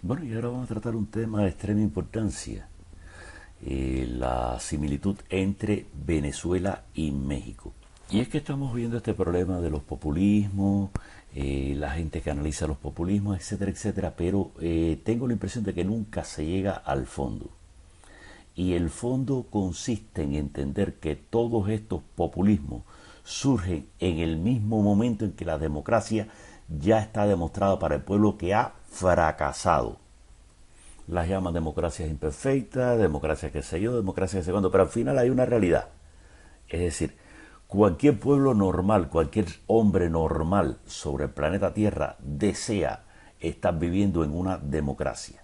Bueno, y ahora vamos a tratar un tema de extrema importancia, la similitud entre Venezuela y México. Y es que estamos viendo este problema de los populismos, la gente que analiza los populismos, etcétera, etcétera, pero tengo la impresión de que nunca se llega al fondo. Y el fondo consiste en entender que todos estos populismos surgen en el mismo momento en que la democracia ya está demostrada para el pueblo que ha fracasado. Las llaman democracias imperfectas, democracia qué sé yo, democracia qué sé cuándo, pero al final hay una realidad. Es decir, cualquier pueblo normal, cualquier hombre normal sobre el planeta Tierra desea estar viviendo en una democracia.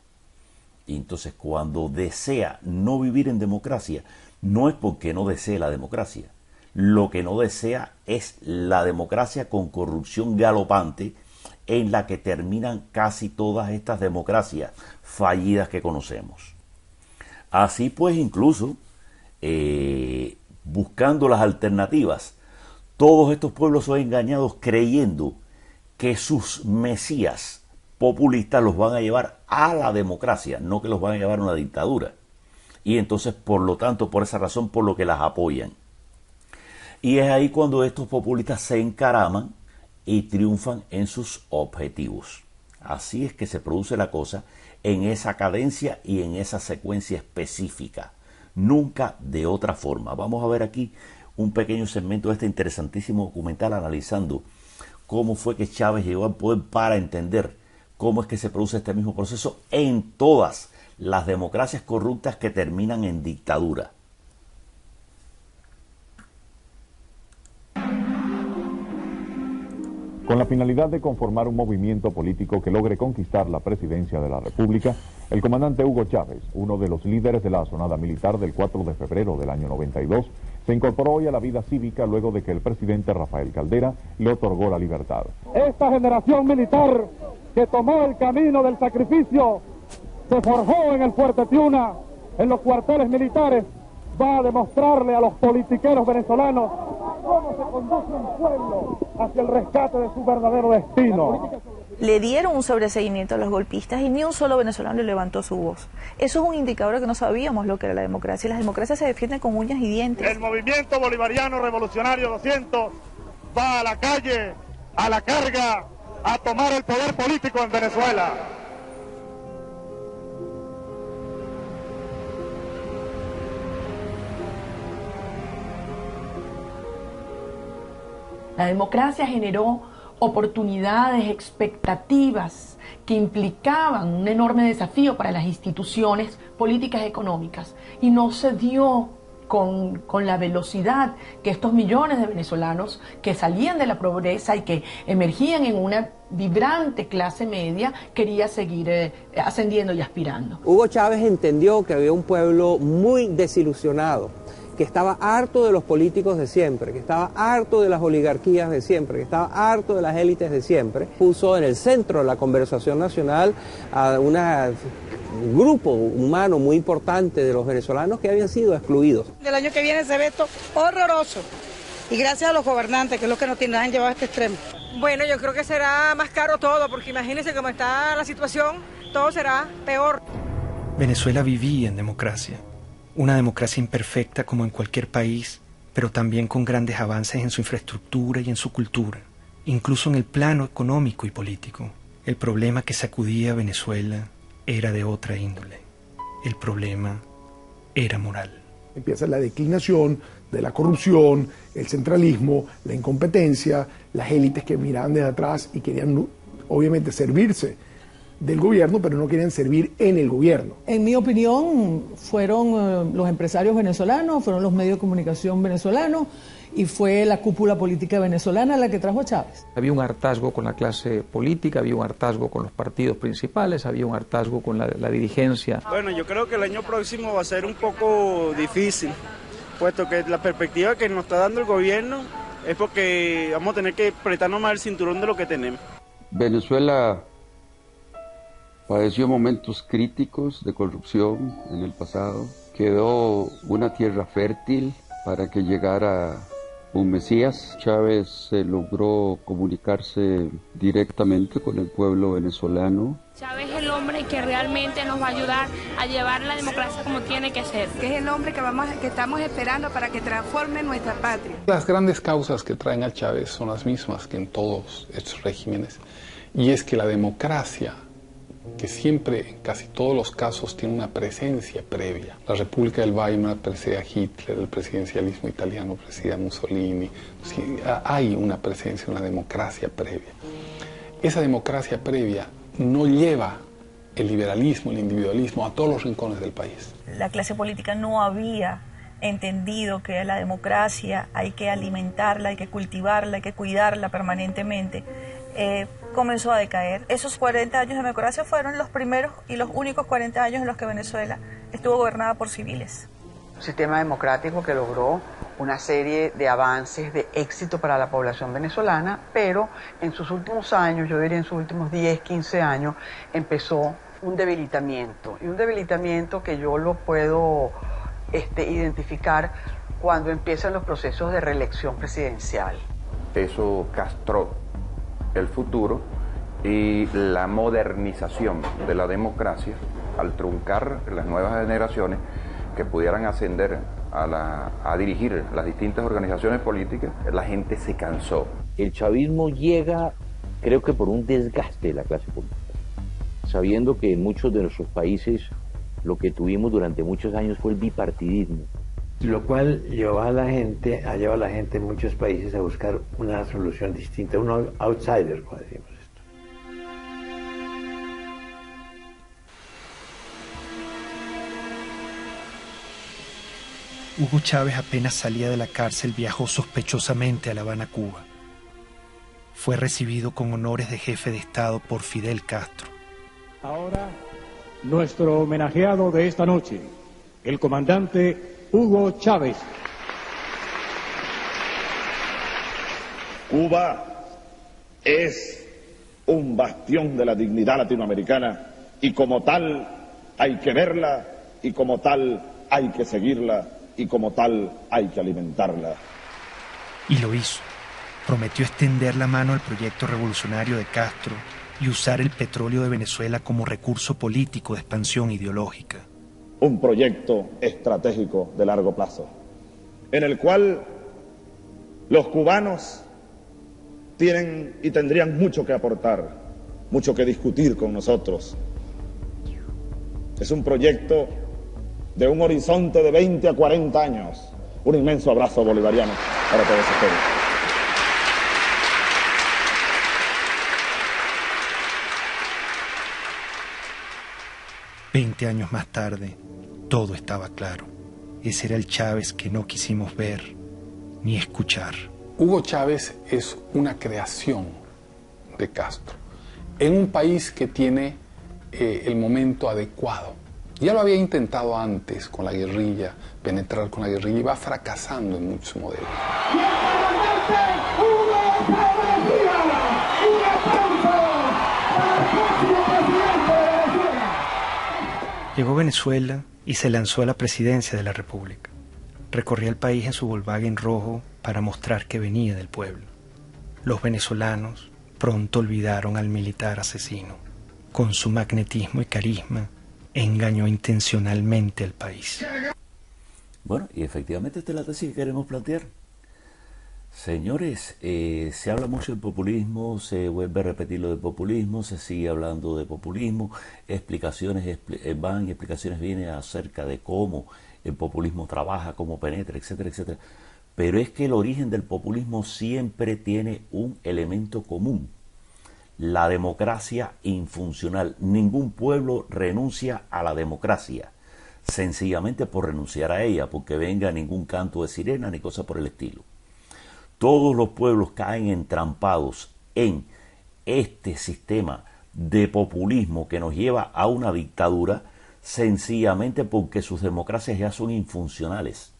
Y entonces cuando desea no vivir en democracia, no es porque no desee la democracia. Lo que no desea es la democracia con corrupción galopante en la que terminan casi todas estas democracias fallidas que conocemos. Así pues, incluso buscando las alternativas, todos estos pueblos son engañados creyendo que sus mesías populistas los van a llevar a la democracia, no que los van a llevar a una dictadura. Y entonces, por lo tanto, por esa razón, por lo que las apoyan. Y es ahí cuando estos populistas se encaraman y triunfan en sus objetivos. Así es que se produce la cosa en esa cadencia y en esa secuencia específica. Nunca de otra forma. Vamos a ver aquí un pequeño segmento de este interesantísimo documental analizando cómo fue que Chávez llegó al poder para entender cómo es que se produce este mismo proceso en todas las democracias corruptas que terminan en dictadura. Con la finalidad de conformar un movimiento político que logre conquistar la presidencia de la República, el comandante Hugo Chávez, uno de los líderes de la asonada militar del 4 de febrero del año 92, se incorporó hoy a la vida cívica luego de que el presidente Rafael Caldera le otorgó la libertad. Esta generación militar que tomó el camino del sacrificio se forjó en el Fuerte Tiuna, en los cuarteles militares, va a demostrarle a los politiqueros venezolanos cómo se conduce un pueblo hacia el rescate de su verdadero destino. Le dieron un sobreseguimiento a los golpistas y ni un solo venezolano levantó su voz. Eso es un indicador de que no sabíamos lo que era la democracia. Las democracias se defienden con uñas y dientes. El movimiento bolivariano revolucionario 200 va a la calle, a la carga, a tomar el poder político en Venezuela. La democracia generó oportunidades, expectativas que implicaban un enorme desafío para las instituciones políticas y económicas y no se dio con la velocidad que estos millones de venezolanos que salían de la pobreza y que emergían en una vibrante clase media quería seguir ascendiendo y aspirando. Hugo Chávez entendió que había un pueblo muy desilusionado, que estaba harto de los políticos de siempre, que estaba harto de las oligarquías de siempre, que estaba harto de las élites de siempre. Puso en el centro de la conversación nacional a un grupo humano muy importante de los venezolanos que habían sido excluidos. El año que viene se ve esto horroroso y gracias a los gobernantes que es lo que nos han llevado a este extremo. Bueno, yo creo que será más caro todo, porque imagínense cómo está la situación, todo será peor. Venezuela vivía en democracia. Una democracia imperfecta como en cualquier país, pero también con grandes avances en su infraestructura y en su cultura, incluso en el plano económico y político. El problema que sacudía a Venezuela era de otra índole. El problema era moral. Empieza la declinación de la corrupción, el centralismo, la incompetencia, las élites que miraban desde atrás y querían obviamente servirse del gobierno, pero no querían servir en el gobierno. En mi opinión, fueron los empresarios venezolanos, fueron los medios de comunicación venezolanos y fue la cúpula política venezolana la que trajo a Chávez. Había un hartazgo con la clase política, había un hartazgo con los partidos principales, había un hartazgo con la dirigencia. Bueno, yo creo que el año próximo va a ser un poco difícil, puesto que la perspectiva que nos está dando el gobierno es porque vamos a tener que apretarnos más el cinturón de lo que tenemos. Venezuela padeció momentos críticos de corrupción en el pasado. Quedó una tierra fértil para que llegara un Mesías. Chávez logró comunicarse directamente con el pueblo venezolano. Chávez es el hombre hombre que realmente nos va a ayudar a llevar la democracia como tiene que ser. Que es el hombre que estamos esperando para que transforme nuestra patria. Las grandes causas que traen a Chávez son las mismas que en todos estos regímenes, y es que la democracia, que siempre, en casi todos los casos, tiene una presencia previa. La República del Weimar precede a Hitler, el presidencialismo italiano precede a Mussolini. Sí, hay una presencia, una democracia previa. Esa democracia previa no lleva el liberalismo, el individualismo a todos los rincones del país. La clase política no había entendido que la democracia hay que alimentarla, hay que cultivarla, hay que cuidarla permanentemente. Comenzó a decaer. Esos 40 años de democracia fueron los primeros y los únicos 40 años en los que Venezuela estuvo gobernada por civiles. Un sistema democrático que logró una serie de avances de éxito para la población venezolana, pero en sus últimos años, yo diría en sus últimos 10, 15 años, empezó un debilitamiento. Y un debilitamiento que yo lo puedo identificar cuando empiezan los procesos de reelección presidencial. Eso castró el futuro y la modernización de la democracia al truncar las nuevas generaciones que pudieran ascender a dirigir las distintas organizaciones políticas. La gente se cansó. El chavismo llega, creo que por un desgaste de la clase política, sabiendo que en muchos de nuestros países lo que tuvimos durante muchos años fue el bipartidismo. Lo cual lleva a la gente en muchos países a buscar una solución distinta, un outsider, como decimos esto. Hugo Chávez apenas salía de la cárcel viajó sospechosamente a La Habana, Cuba. Fue recibido con honores de jefe de Estado por Fidel Castro. Ahora, nuestro homenajeado de esta noche, el comandante Hugo Chávez. Cuba es un bastión de la dignidad latinoamericana y como tal hay que verla y como tal hay que seguirla y como tal hay que alimentarla. Y lo hizo. Prometió extender la mano al proyecto revolucionario de Castro y usar el petróleo de Venezuela como recurso político de expansión ideológica. Un proyecto estratégico de largo plazo, en el cual los cubanos tienen y tendrían mucho que aportar, mucho que discutir con nosotros. Es un proyecto de un horizonte de 20 a 40 años. Un inmenso abrazo bolivariano para todos ustedes. Veinte años más tarde, todo estaba claro. Ese era el Chávez que no quisimos ver ni escuchar. Hugo Chávez es una creación de Castro en un país que tiene el momento adecuado. Ya lo había intentado antes con la guerrilla, penetrar con la guerrilla, y va fracasando en muchos modelos. Llegó a Venezuela y se lanzó a la presidencia de la República. Recorría el país en su Volkswagen rojo para mostrar que venía del pueblo. Los venezolanos pronto olvidaron al militar asesino. Con su magnetismo y carisma, engañó intencionalmente al país. Bueno, y efectivamente esta es la tesis que queremos plantear. Señores, se habla mucho del populismo, se vuelve a repetir lo del populismo, se sigue hablando de populismo, explicaciones van y explicaciones vienen acerca de cómo el populismo trabaja, cómo penetra, etcétera, etcétera. Pero es que el origen del populismo siempre tiene un elemento común: la democracia infuncional. Ningún pueblo renuncia a la democracia, sencillamente por renunciar a ella, porque venga ningún canto de sirena ni cosa por el estilo. Todos los pueblos caen entrampados en este sistema de populismo que nos lleva a una dictadura, sencillamente porque sus democracias ya son infuncionales.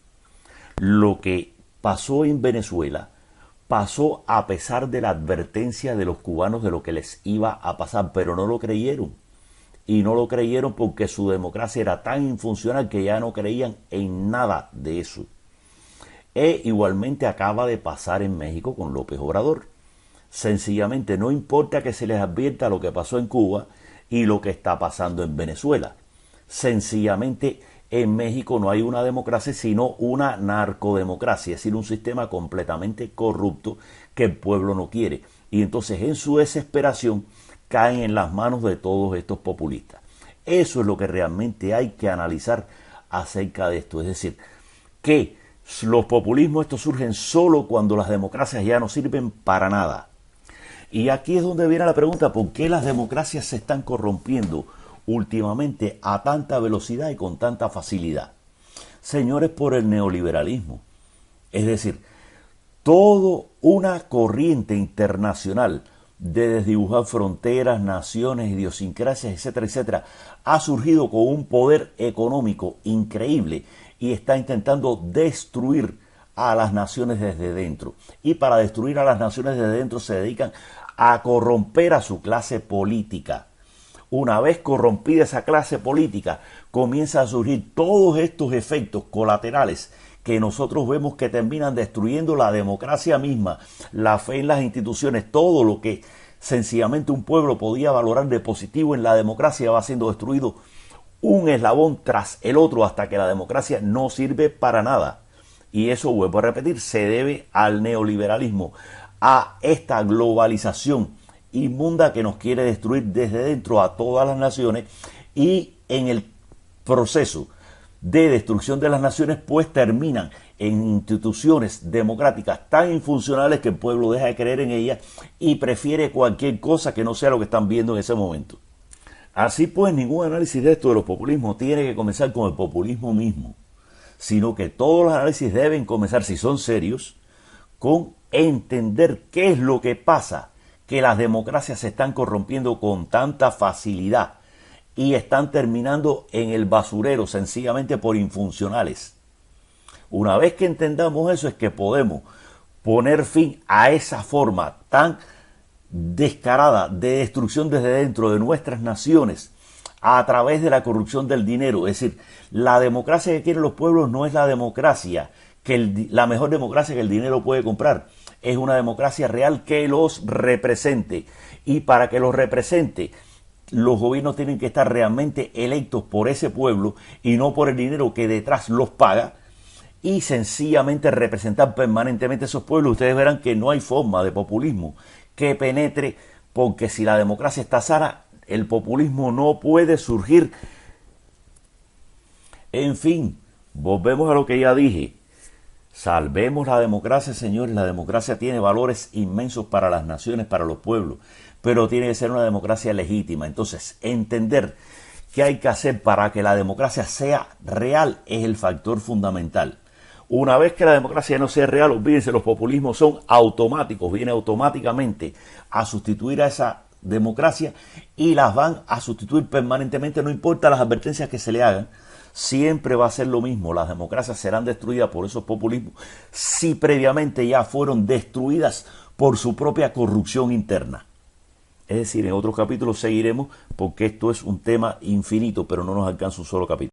Lo que pasó en Venezuela pasó a pesar de la advertencia de los cubanos de lo que les iba a pasar, pero no lo creyeron. Y no lo creyeron porque su democracia era tan infuncional que ya no creían en nada de eso. E igualmente acaba de pasar en México con López Obrador. Sencillamente no importa que se les advierta lo que pasó en Cuba, y lo que está pasando en Venezuela. Sencillamente, en México no hay una democracia, sino una narcodemocracia, es decir, un sistema completamente corrupto que el pueblo no quiere. Y entonces, en su desesperación, caen en las manos de todos estos populistas. Eso es lo que realmente hay que analizar acerca de esto. Es decir, que los populismos estos surgen solo cuando las democracias ya no sirven para nada. Y aquí es donde viene la pregunta, ¿por qué las democracias se están corrompiendo últimamente a tanta velocidad y con tanta facilidad? Señores, por el neoliberalismo. Es decir, toda una corriente internacional de desdibujar fronteras, naciones, idiosincrasias, etcétera, etcétera, ha surgido con un poder económico increíble y está intentando destruir a las naciones desde dentro. Y para destruir a las naciones desde dentro se dedican a corromper a su clase política. Una vez corrompida esa clase política, comienzan a surgir todos estos efectos colaterales que nosotros vemos que terminan destruyendo la democracia misma, la fe en las instituciones, todo lo que sencillamente un pueblo podía valorar de positivo en la democracia va siendo destruido un eslabón tras el otro hasta que la democracia no sirve para nada. Y eso, vuelvo a repetir, se debe al neoliberalismo, a esta globalización inmunda que nos quiere destruir desde dentro a todas las naciones, y en el proceso de destrucción de las naciones pues terminan en instituciones democráticas tan infuncionales que el pueblo deja de creer en ellas y prefiere cualquier cosa que no sea lo que están viendo en ese momento. Así pues, ningún análisis de esto de los populismos tiene que comenzar con el populismo mismo, sino que todos los análisis deben comenzar, si son serios, con entender qué es lo que pasa, que las democracias se están corrompiendo con tanta facilidad y están terminando en el basurero sencillamente por infuncionales. Una vez que entendamos eso es que podemos poner fin a esa forma tan descarada de destrucción desde dentro de nuestras naciones a través de la corrupción del dinero. Es decir, la democracia que quieren los pueblos no es la democracia, la mejor democracia que el dinero puede comprar. Es una democracia real que los represente. Y para que los represente, los gobiernos tienen que estar realmente electos por ese pueblo y no por el dinero que detrás los paga, y sencillamente representar permanentemente esos pueblos. Ustedes verán que no hay forma de populismo que penetre, porque si la democracia está sana, el populismo no puede surgir. En fin, volvemos a lo que ya dije. Salvemos la democracia, señores. La democracia tiene valores inmensos para las naciones, para los pueblos, pero tiene que ser una democracia legítima. Entonces, entender qué hay que hacer para que la democracia sea real es el factor fundamental. Una vez que la democracia no sea real, olvídense, los populismos son automáticos, viene automáticamente a sustituir a esa democracia y las van a sustituir permanentemente, no importa las advertencias que se le hagan, siempre va a ser lo mismo. Las democracias serán destruidas por esos populismos si previamente ya fueron destruidas por su propia corrupción interna. Es decir, en otros capítulos seguiremos, porque esto es un tema infinito, pero no nos alcanza un solo capítulo.